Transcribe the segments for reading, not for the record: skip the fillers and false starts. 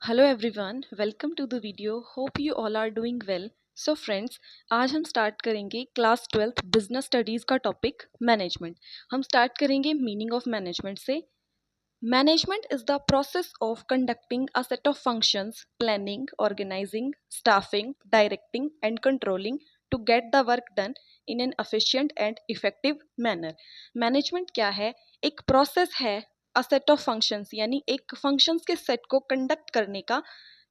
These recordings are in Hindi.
Hello everyone, welcome to the video. Hope you all are doing well. So friends, आज हम स्टार्ट करेंगे क्लास 12th बिजनेस स्टडीज़ का टॉपिक मैनेजमेंट। हम स्टार्ट करेंगे मीनिंग ऑफ मैनेजमेंट से। Management is the process of conducting a set of functions, planning, organising, staffing, directing and controlling to get the work done in an efficient and effective manner. Management क्या है? एक प्रोसेस है, अ सेट ऑफ फंक्शंस, यानी एक फंक्शंस के सेट को कंडक्ट करने का।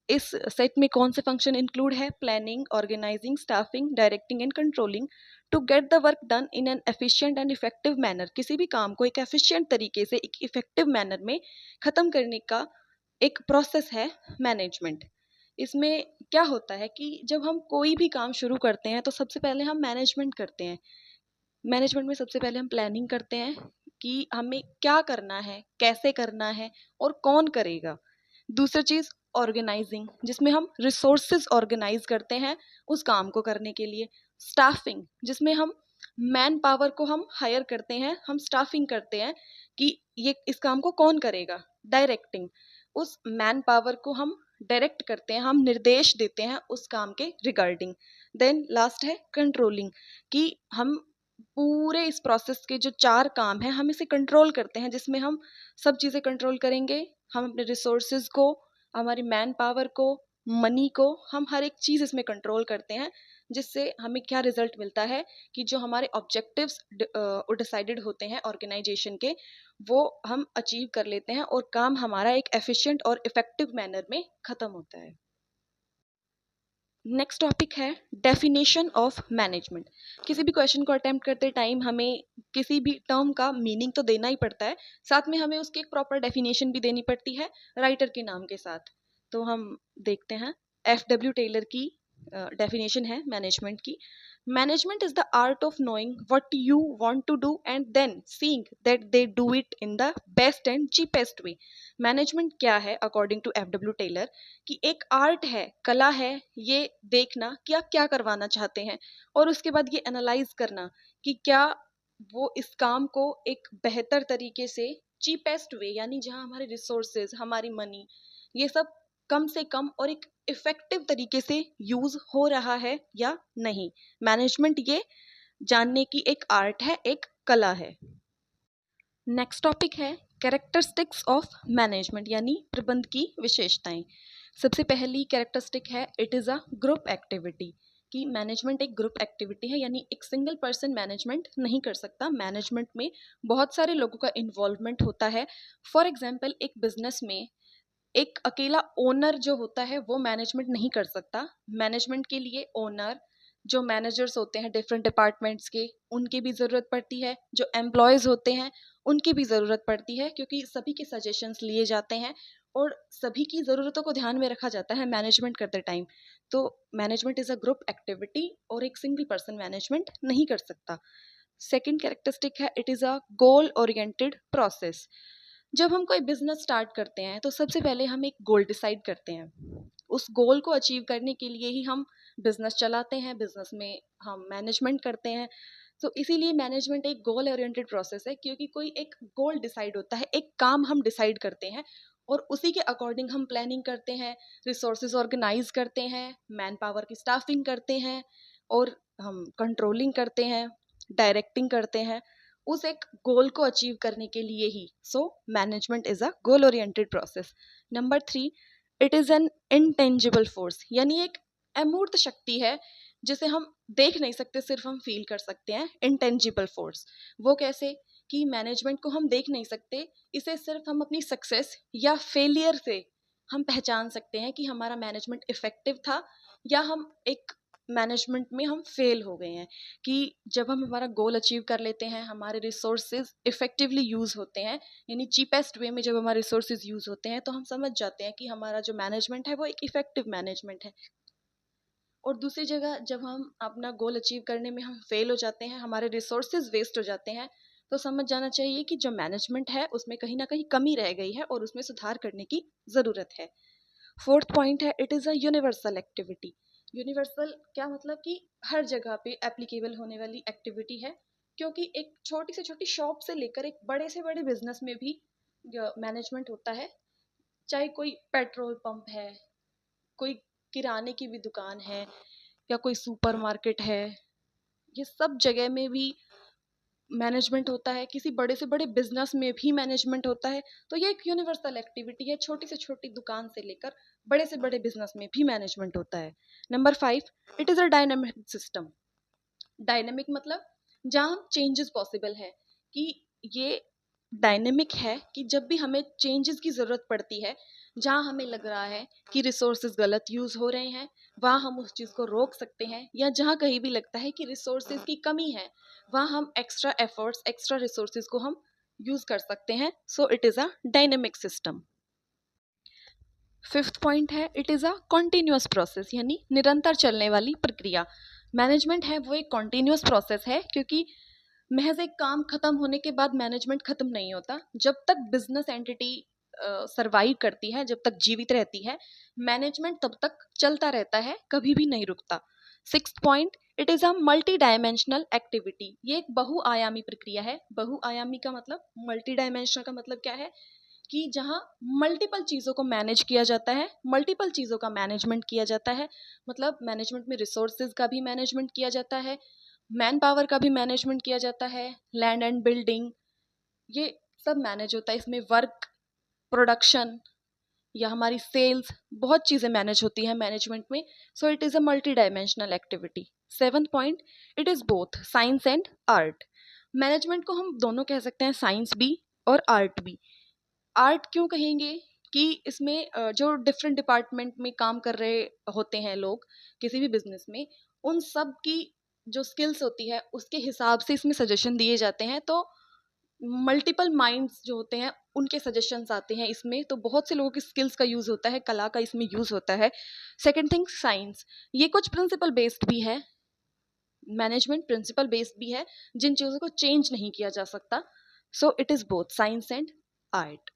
इस सेट में कौन से फंक्शन इंक्लूड है? Planning, organising, staffing, directing and controlling to get the work done in an efficient and effective manner. किसी भी काम को एक एफिशिएंट तरीके से, एक इफेक्टिव मैनर में ख़त्म करने का एक प्रोसेस है मैनेजमेंट। इसमें क्या होता है कि जब हम कोई भी काम शुरू करते हैं तो सबसे पहले हम मैनेजमेंट करते हैं। मैनेजमेंट में सबसे पहले हम प्लानिंग करते हैं कि हमें क्या करना है, कैसे करना है और कौन करेगा। दूसरी चीज़ ऑर्गेनाइजिंग, जिसमें हम रिसोर्सेज ऑर्गेनाइज करते हैं उस काम को करने के लिए। स्टाफिंग, जिसमें हम मैन पावर को हम हायर करते हैं, हम स्टाफिंग करते हैं कि ये इस काम को कौन करेगा। डायरेक्टिंग, उस मैन पावर को हम डायरेक्ट करते हैं, हम निर्देश देते हैं उस काम के रिगार्डिंग। देन लास्ट है कंट्रोलिंग, कि हम पूरे इस प्रोसेस के जो 4 काम हैं हम इसे कंट्रोल करते हैं, जिसमें हम सब चीज़ें कंट्रोल करेंगे। हम अपने रिसोर्सेज को, हमारी मैन पावर को, मनी को, हम हर एक चीज़ इसमें कंट्रोल करते हैं। जिससे हमें क्या रिजल्ट मिलता है कि जो हमारे ऑब्जेक्टिव्स डिसाइडेड होते हैं ऑर्गेनाइजेशन के, वो हम अचीव कर लेते हैं और काम हमारा एक एफिशिएंट और इफेक्टिव मैनर में ख़त्म होता है। नेक्स्ट टॉपिक है डेफिनेशन ऑफ मैनेजमेंट। किसी भी क्वेश्चन को अटेम्प्ट करते टाइम हमें किसी भी टर्म का मीनिंग तो देना ही पड़ता है, साथ में हमें उसकी एक प्रॉपर डेफिनेशन भी देनी पड़ती है राइटर के नाम के साथ। तो हम देखते हैं, F.W. टेलर की डेफिनेशन है मैनेजमेंट की। Management is the art of knowing what you want to do and then seeing that they do it in the best and cheapest way. Management क्या है अकॉर्डिंग टू F.W. टेलर? कि एक आर्ट है, कला है, ये देखना कि आप क्या करवाना चाहते हैं और उसके बाद ये एनालाइज करना कि क्या वो इस काम को एक बेहतर तरीके से, चीपेस्ट वे, यानी जहाँ हमारे रिसोर्सेज, हमारी मनी, ये सब कम से कम और एक इफेक्टिव तरीके से यूज हो रहा है या नहीं। मैनेजमेंट ये जानने की एक आर्ट है, एक कला है। नेक्स्ट टॉपिक है कैरेक्टरिस्टिक्स ऑफ मैनेजमेंट, यानी प्रबंध की विशेषताएं। सबसे पहली कैरेक्टरिस्टिक है it is a group activity, कि मैनेजमेंट एक ग्रुप एक्टिविटी है, यानी एक सिंगल पर्सन मैनेजमेंट नहीं कर सकता। मैनेजमेंट में बहुत सारे लोगों का इन्वॉल्वमेंट होता है। फॉर एग्जाम्पल, एक बिजनेस में एक अकेला ओनर जो होता है वो मैनेजमेंट नहीं कर सकता। मैनेजमेंट के लिए ओनर, जो मैनेजर्स होते हैं डिफरेंट डिपार्टमेंट्स के, उनकी भी ज़रूरत पड़ती है। जो एम्प्लॉयज़ होते हैं उनकी भी ज़रूरत पड़ती है, क्योंकि सभी के सजेशंस लिए जाते हैं और सभी की ज़रूरतों को ध्यान में रखा जाता है मैनेजमेंट करते टाइम। तो management is a group activity और एक सिंगल पर्सन मैनेजमेंट नहीं कर सकता। सेकेंड कैरेक्टरिस्टिक है it is a goal oriented process. जब हम कोई बिजनेस स्टार्ट करते हैं तो सबसे पहले हम एक गोल डिसाइड करते हैं। उस गोल को अचीव करने के लिए ही हम बिजनेस चलाते हैं, बिजनेस में हम मैनेजमेंट करते हैं। तो इसीलिए मैनेजमेंट एक गोल ओरिएंटेड प्रोसेस है, क्योंकि कोई एक गोल डिसाइड होता है, एक काम हम डिसाइड करते हैं और उसी के अकॉर्डिंग हम प्लानिंग करते हैं, रिसोर्सेज ऑर्गेनाइज करते हैं, मैन पावर की स्टाफिंग करते हैं और हम कंट्रोलिंग करते हैं, डायरेक्टिंग करते हैं उस एक गोल को अचीव करने के लिए ही। So management is a goal oriented process. Number 3, it is an intangible force, यानी एक अमूर्त शक्ति है जिसे हम देख नहीं सकते, सिर्फ हम फील कर सकते हैं। इंटेंजिबल फोर्स वो कैसे? कि मैनेजमेंट को हम देख नहीं सकते, इसे सिर्फ हम अपनी सक्सेस या फेलियर से हम पहचान सकते हैं कि हमारा मैनेजमेंट इफेक्टिव था या हम एक मैनेजमेंट में हम फेल हो गए हैं। कि जब हम हमारा गोल अचीव कर लेते हैं, हमारे रिसोर्सेज इफेक्टिवली यूज़ होते हैं, यानी चीपेस्ट वे में जब हमारे रिसोर्सेज यूज़ होते हैं, तो हम समझ जाते हैं कि हमारा जो मैनेजमेंट है वो एक इफेक्टिव मैनेजमेंट है। और दूसरी जगह जब हम अपना गोल अचीव करने में हम फेल हो जाते हैं, हमारे रिसोर्सेज वेस्ट हो जाते हैं, तो समझ जाना चाहिए कि जो मैनेजमेंट है उसमें कहीं ना कहीं कमी रह गई है और उसमें सुधार करने की ज़रूरत है। फोर्थ पॉइंट है it is a universal activity. Universal क्या मतलब? कि हर जगह पे एप्लीकेबल होने वाली एक्टिविटी है, क्योंकि एक छोटी से छोटी शॉप से लेकर एक बड़े से बड़े बिजनेस में भी मैनेजमेंट होता है। चाहे कोई पेट्रोल पंप है, कोई किराने की भी दुकान है या कोई सुपरमार्केट है, ये सब जगह में भी मैनेजमेंट होता है। किसी बड़े से बड़े बिजनेस में भी मैनेजमेंट होता है। तो ये एक यूनिवर्सल एक्टिविटी है, छोटी से छोटी दुकान से लेकर बड़े से बड़े बिजनेस में भी मैनेजमेंट होता है। Number 5, it is a dynamic system. Dynamic मतलब जहाँ चेंजेस पॉसिबल है, कि ये डायनेमिक है कि जब भी हमें चेंजेस की ज़रूरत पड़ती है, जहाँ हमें लग रहा है कि रिसोर्सेज गलत यूज़ हो रहे हैं, वहाँ हम उस चीज़ को रोक सकते हैं, या जहाँ कहीं भी लगता है कि रिसोर्सेज की कमी है, वहाँ हम एक्स्ट्रा एफर्ट्स, एक्स्ट्रा रिसोर्सेज को हम यूज़ कर सकते हैं। So it is a dynamic system. Fifth point है, it is a continuous process, यानी निरंतर चलने वाली प्रक्रिया। मैनेजमेंट है वो एक कॉन्टिन्यूस प्रोसेस है, क्योंकि महज एक काम खत्म होने के बाद मैनेजमेंट खत्म नहीं होता। जब तक बिजनेस एंटिटी सरवाइव करती है, जब तक जीवित रहती है, मैनेजमेंट तब तक चलता रहता है, कभी भी नहीं रुकता। Sixth point, it is a multi dimensional activity. ये एक बहुआयामी प्रक्रिया है। बहुआयामी का मतलब, मल्टी डायमेंशनल का मतलब क्या है, कि जहाँ मल्टीपल चीज़ों को मैनेज किया जाता है, मल्टीपल चीज़ों का मैनेजमेंट किया जाता है। मतलब मैनेजमेंट में रिसोर्सेज का भी मैनेजमेंट किया जाता है, मैन पावर का भी मैनेजमेंट किया जाता है, लैंड एंड बिल्डिंग, ये सब मैनेज होता है। इसमें वर्क, प्रोडक्शन या हमारी सेल्स, बहुत चीज़ें मैनेज होती हैं मैनेजमेंट में। सो it is a multi dimensional activity. Seventh point, it is both science and art. Management को हम दोनों कह सकते हैं, साइंस भी और आर्ट भी। आर्ट क्यों कहेंगे, कि इसमें जो डिफरेंट डिपार्टमेंट में काम कर रहे होते हैं लोग किसी भी बिजनेस में, उन सब की जो स्किल्स होती है उसके हिसाब से इसमें सजेशन दिए जाते हैं। तो मल्टीपल माइंड्स जो होते हैं उनके सजेशंस आते हैं इसमें। तो बहुत से लोगों की स्किल्स का यूज़ होता है, कला का इसमें यूज़ होता है। सेकेंड थिंग, साइंस, ये कुछ प्रिंसिपल बेस्ड भी है। मैनेजमेंट प्रिंसिपल बेस्ड भी है, जिन चीज़ों को चेंज नहीं किया जा सकता। सो it is both science and art.